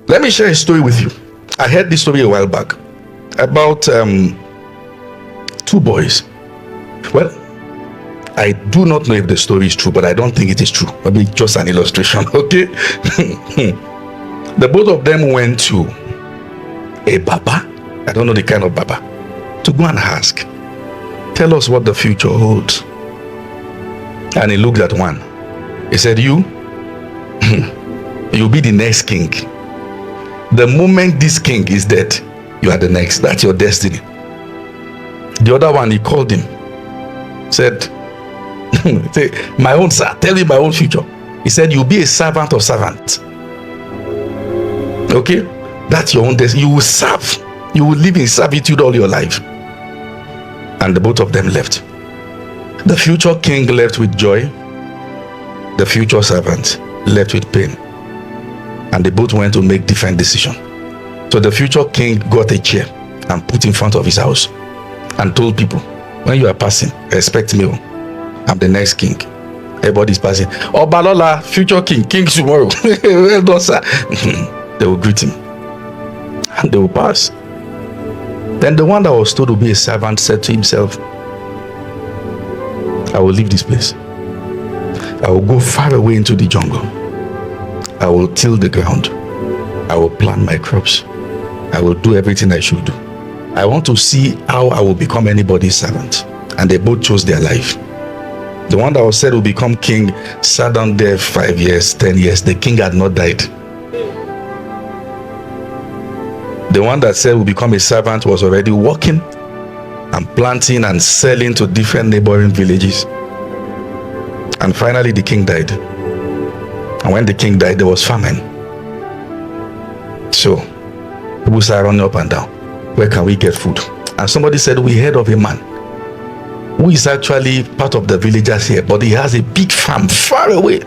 Let me share a story with you. I heard this story a while back about two boys. Well, I do not know if the story is true, but I don't think it is true. Maybe just an illustration, okay? The both of them went to a Baba. I don't know the kind of Baba. To go and ask, tell us what the future holds. And he looked at one. He said, you'll be the next king. The moment this king is dead, you are the next. That's your destiny. The other one, he called him. Said, say, my own sir, tell me my own future. He said, you'll be a servant of servants. Okay? That's your own destiny. You will serve. You will live in servitude all your life. And the both of them left. The future king left with joy. The future servant left with pain. And they both went to make different decisions. So the future king got a chair and put in front of his house and told people, when you are passing, respect me. I'm the next king. Everybody's passing. Oh, Balola, future king tomorrow. Well done, sir. They will greet him. And they will pass. Then the one that was told to be a servant said to himself, I will leave this place. I will go far away into the jungle. I will till the ground. I will plant my crops. I will do everything I should do. I want to see how I will become anybody's servant. And they both chose their life. The one that was said will become king sat down there 5 years, 10 years. The king had not died. The one that said will become a servant was already working and planting and selling to different neighboring villages. And finally the king died. And when the king died, there was famine. So people started running up and down. Where can we get food? And somebody said, we heard of a man who is actually part of the villagers here, but he has a big farm far away.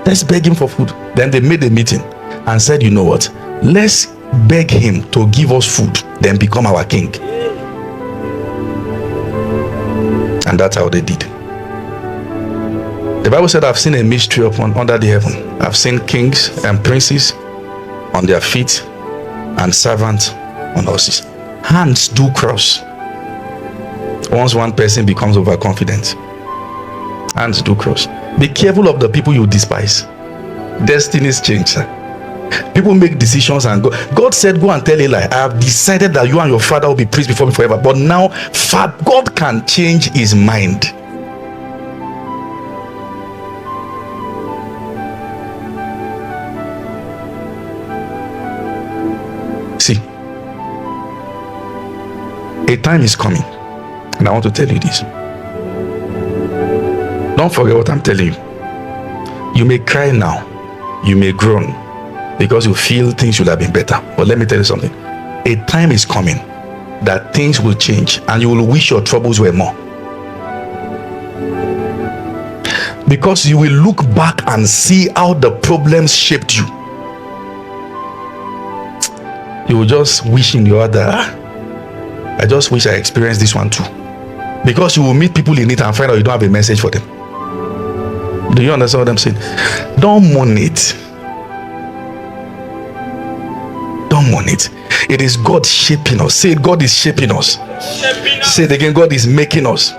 Let's beg him for food. Then they made a meeting and said, you know what? Let's beg him to give us food, then become our king. And that's how they did. The Bible said, I've seen a mystery under the heaven. I've seen kings and princes on their feet and servants on horses. Hands do cross. Once one person becomes overconfident, hands do cross. Be careful of the people you despise. Destinies change, sir. People make decisions and go. God said, go and tell Eli, I have decided that you and your father will be priests before me forever. But now, God can change his mind. See, a time is coming, and I want to tell you this. Don't forget what I'm telling you. You may cry now, you may groan, because you feel things should have been better. But let me tell you something. A time is coming that things will change, and you will wish your troubles were more. Because you will look back and see how the problems shaped you. You will just wish in your other, I just wish I experienced this one too. Because you will meet people in it and find out you don't have a message for them. Do you understand what I'm saying? Don't mourn it. Don't mourn it. It is God shaping us. Say, God is shaping us. Say it again, God is making us.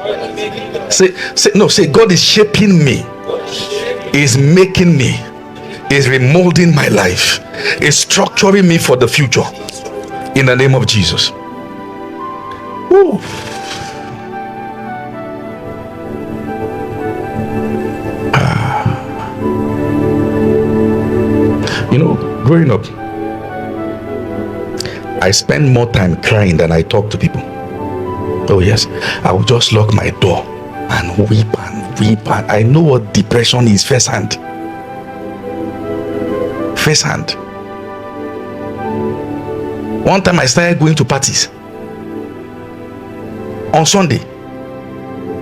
Say, God is shaping me. Is making me. Is remolding my life. Is structuring me for the future. In the name of Jesus. Woo. You know, growing up, I spend more time crying than I talk to people. Oh yes, I will just lock my door and weep and weep. And I know what depression is firsthand. Firsthand. One time I started going to parties. On Sunday,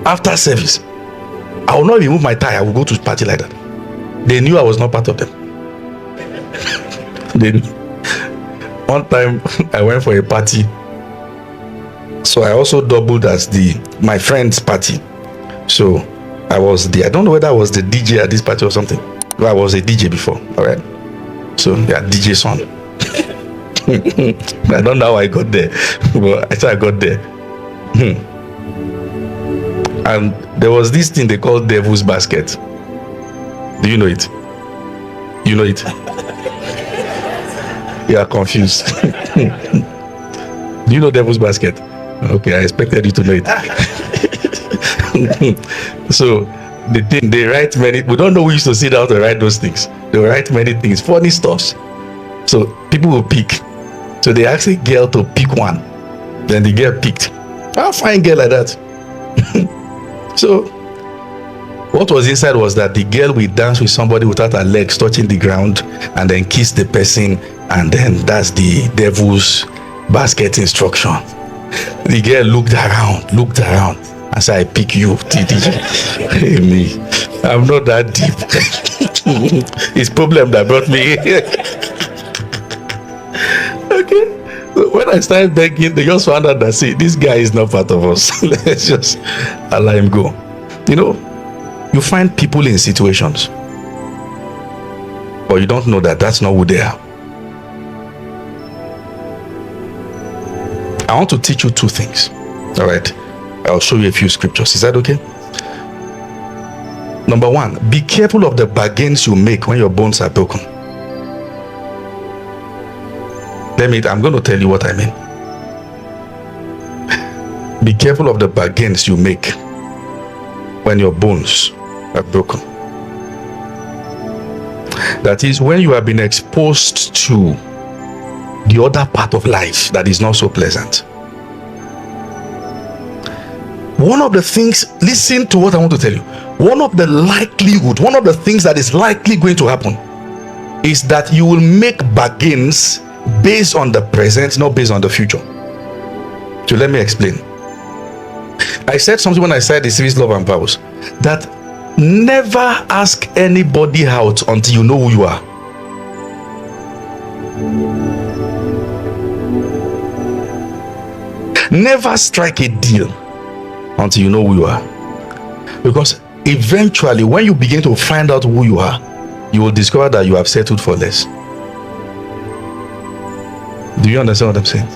after service, I will not remove my tie. I will go to party like that. They knew I was not part of them. One time I went for a party, so I also doubled as my friend's party. So I was I don't know whether I was the DJ at this party or something. Well, I was a DJ before. All right. So yeah, DJ son. I don't know how I got there, but I thought I got there. And there was this thing they call devil's basket. Do you know it? You know it? You are confused. Do you know devil's basket? Okay, I expected you to know it. So the thing they write many, we don't know who used to sit down to write those things. They write many things, funny stuff. So people will pick. So they ask a girl to pick one. Then the girl picked. I'll find girl like that. So what was inside was that the girl will dance with somebody without her legs touching the ground and then kiss the person, and then that's the devil's basket instruction. The girl looked around and said, I pick you, hey, me, I'm not that deep. It's problem that brought me here. Okay, so when I started begging, they just found out that, see, this guy is not part of us. Let's just allow him go. You know, you find people in situations, but you don't know that that's not who they are. I want to teach you two things. All right, I'll show you a few scriptures. Is that okay? Number one, be careful of the bargains you make when your bones are broken. I'm going to tell you what I mean. Be careful of the bargains you make when your bones are broken. That is, when you have been exposed to the other part of life that is not so pleasant. One of the things, listen to what I want to tell you. One of the things that is likely going to happen is that you will make bargains based on the present, not based on the future. So let me explain. I said something when I said the series Love and Vows, that never ask anybody out until you know who you are. Never strike a deal until you know who you are, because eventually when you begin to find out who you are, you will discover that you have settled for less. Do you understand what I'm saying?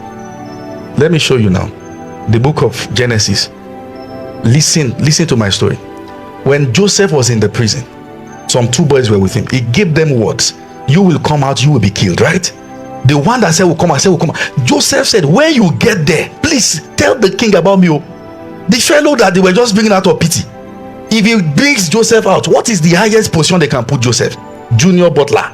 Let me show you now. The book of Genesis. Listen to my story. When Joseph was in the prison, some two boys were with him. He gave them words. You will come out, you will be killed, right? The one that said will come out, said will come out. Joseph said, when you get there, please tell the king about me. The fellow that they were just bringing out of pity. If he brings Joseph out, what is the highest position they can put Joseph? Junior butler.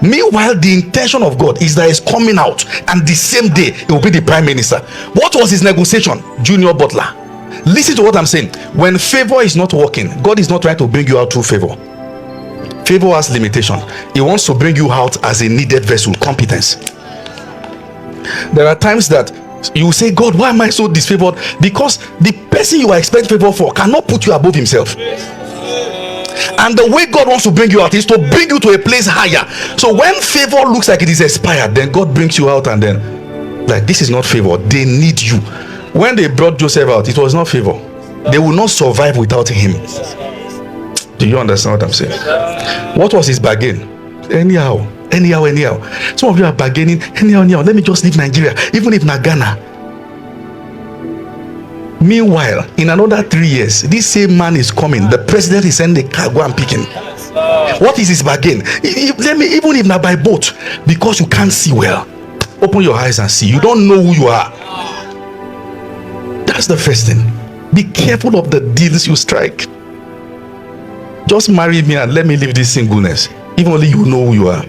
Meanwhile, the intention of God is that he's coming out, and the same day he will be the prime minister. What was his negotiation? Junior butler. Listen to what I'm saying. When favor is not working, God is not trying to bring you out through favor. Favor has limitation. He wants to bring you out as a needed vessel, competence. There are times that you say, God, why am I so disfavored? Because the person you are expecting favor for cannot put you above himself. And the way God wants to bring you out is to bring you to a place higher. So when favor looks like it is expired, then God brings you out, and then, like, this is not favor. They need you. When they brought Joseph out, it was not favor. They will not survive without him. Do you understand what I'm saying? What was his bargain? Anyhow. Some of you are bargaining anyhow. Let me just leave Nigeria, even if not Ghana. Meanwhile, in another 3 years, this same man is coming. The president is sending a car, go and pick him. What is his bargain? Even if not by boat, because you can't see well. Open your eyes and see. You don't know who you are. That's the first thing. Be careful of the deals you strike. Just marry me and let me live this singleness. If only you know who you are.